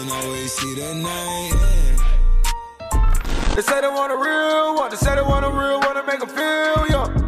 don't always see the night. They say they want a real one, they say they want a real one to make them feel young.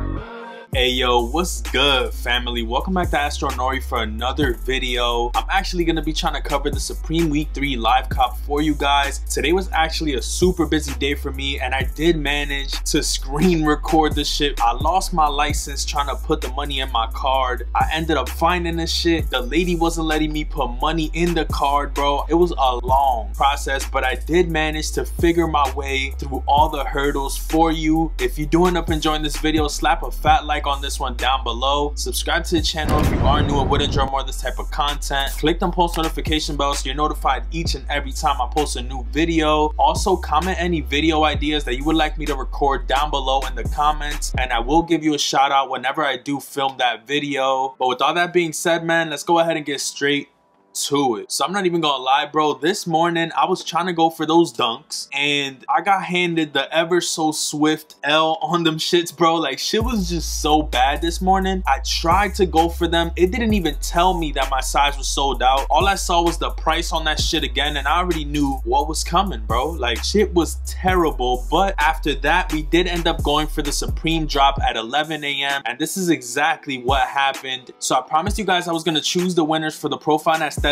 Hey yo, what's good family? Welcome back to Astro Nori for another video. I'm actually gonna be trying to cover the Supreme Week 3 live cop for you guys. Today was actually a super busy day for me and I did manage to screen record this shit. I lost my license trying to put the money in my card. I ended up finding this shit. The lady wasn't letting me put money in the card, bro. It was a long process, but I did manage to figure my way through all the hurdles for you. If you do end up enjoying this video, slap a fat like on this one down below. Subscribe to the channel if you are new and would enjoy more of this type of content. Click the post notification bell so you're notified each and every time I post a new video. Also, comment any video ideas that you would like me to record down below in the comments, and I will give you a shout out whenever I do film that video. But with all that being said, man, let's go ahead and get straight to it. So I'm not even gonna lie, bro, this morning I was trying to go for those dunks and I got handed the ever so swift L on them shits, bro. Like, shit was just so bad this morning. I tried to go for them. It didn't even tell me that my size was sold out. All I saw was the price on that shit again and I already knew what was coming, bro. Like, shit was terrible. But after that, we did end up going for the Supreme drop at 11 a.m. and this is exactly what happened. So I promised you guys I was gonna choose the winners for the Profile and Aesthetics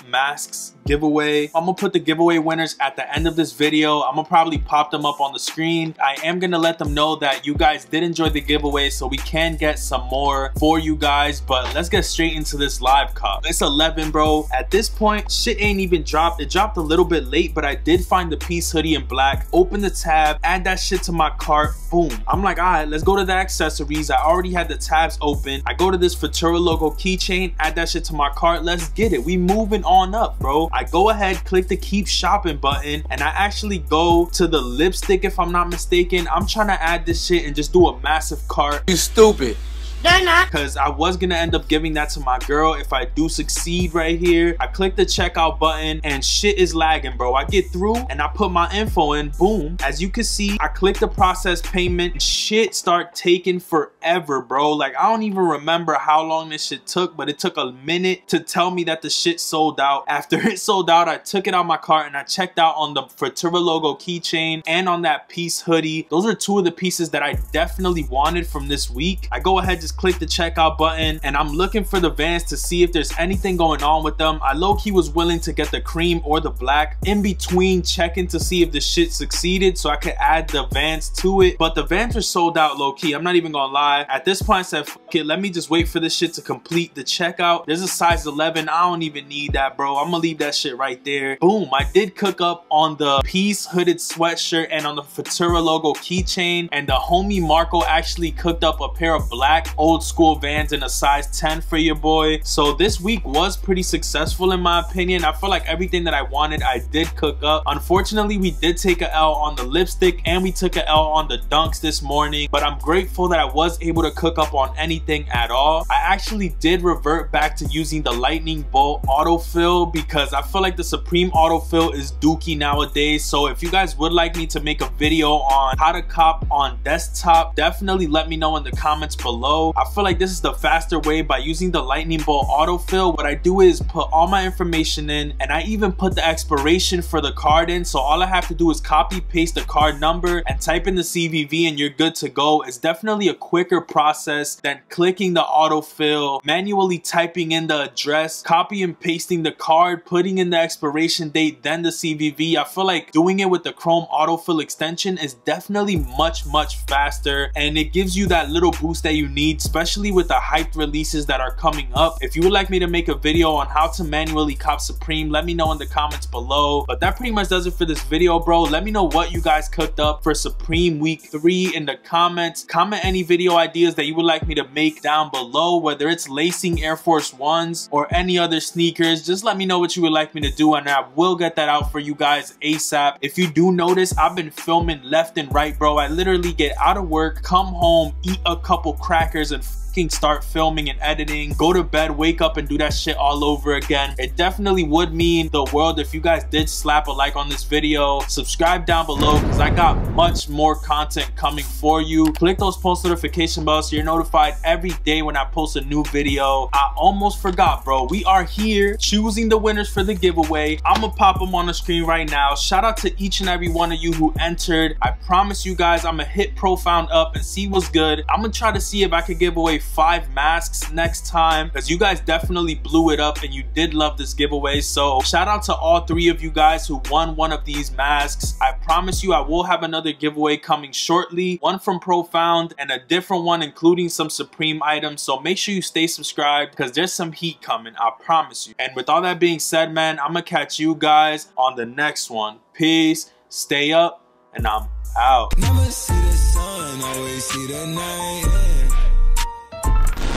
masks giveaway. I'm gonna put the giveaway winners at the end of this video. I'm gonna probably pop them up on the screen. I am gonna let them know that you guys did enjoy the giveaway so we can get some more for you guys. But let's get straight into this live cop. It's 11, bro. At this point, shit ain't even dropped. It dropped a little bit late, but I did find the piece hoodie in black. Open the tab, add that shit to my cart. Boom. I'm like, all right, let's go to the accessories. I already had the tabs open. I go to this Futura logo keychain, add that shit to my cart. Let's get it. We moving on up, bro. I go ahead, click the keep shopping button, and I actually go to the lipstick if I'm not mistaken. I'm trying to add this shit and just do a massive cart. You stupid. Because I was gonna end up giving that to my girl if I do succeed right here. I click the checkout button and shit is lagging, bro. I get through and I put my info in. Boom. As you can see, I click the process payment and shit start taking forever, bro. Like, I don't even remember how long this shit took, but it took a minute to tell me that the shit sold out. After it sold out, I took it out my cart and I checked out on the Futura logo keychain and on that piece hoodie. Those are two of the pieces that I definitely wanted from this week. I go ahead, just click the checkout button and I'm looking for the Vans to see if there's anything going on with them. I low-key was willing to get the cream or the black in between, checking to see if the shit succeeded so I could add the Vans to it, but the Vans were sold out low-key. I'm not even gonna lie. At this point I said, fuck it, let me just wait for this shit to complete the checkout. There's a size 11. I don't even need that, bro. I'm gonna leave that shit right there. Boom. I did cook up on the piece hooded sweatshirt and on the Futura logo keychain, and the homie Marco actually cooked up a pair of black old school Vans in a size 10 for your boy. So this week was pretty successful in my opinion. I feel like everything that I wanted I did cook up. Unfortunately, we did take a L on the lipstick and we took a L on the dunks this morning, but I'm grateful that I was able to cook up on anything at all. I actually did revert back to using the lightning bolt autofill because I feel like the Supreme autofill is dookie nowadays. So if you guys would like me to make a video on how to cop on desktop, definitely let me know in the comments below. I feel like this is the faster way by using the lightning bolt autofill. What I do is put all my information in and I even put the expiration for the card in, so all I have to do is copy paste the card number and type in the CVV and you're good to go. It's definitely a quicker process than clicking the autofill, manually typing in the address, copy and pasting the card, putting in the expiration date, then the CVV. I feel like doing it with the Chrome autofill extension is definitely much faster and it gives you that little boost that you need, especially with the hyped releases that are coming up. If you would like me to make a video on how to manually cop Supreme, let me know in the comments below. But that pretty much does it for this video, bro. Let me know what you guys cooked up for Supreme Week 3 in the comments. Comment any video ideas that you would like me to make down below, whether it's lacing Air Force Ones or any other sneakers. Just let me know what you would like me to do and I will get that out for you guys ASAP. If you do notice, I've been filming left and right, bro. I literally get out of work, come home, eat a couple crackers and fucking start filming and editing, go to bed, wake up and do that shit all over again. It definitely would mean the world if you guys did slap a like on this video. Subscribe down below because I got much more content coming for you. Click those post notification bells so you're notified every day when I post a new video. I almost forgot, bro. We are here choosing the winners for the giveaway. I'm gonna pop them on the screen right now. Shout out to each and every one of you who entered. I promise you guys I'm gonna hit Profound up and see what's good. I'm gonna try to see if I could give away 5 masks next time because you guys definitely blew it up and you did love this giveaway. So shout out to all 3 of you guys who won one of these masks. I promise you I will have another giveaway coming shortly, one from Profound and a different one including some Supreme items. So make sure you stay subscribed because there's some heat coming, I promise you. And with all that being said, man, I'm gonna catch you guys on the next one. Peace, stay up, and I'm out. Never see the sun, always see the night.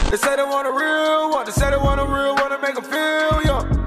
They say they want a real one, they say they want a real one to make them feel young.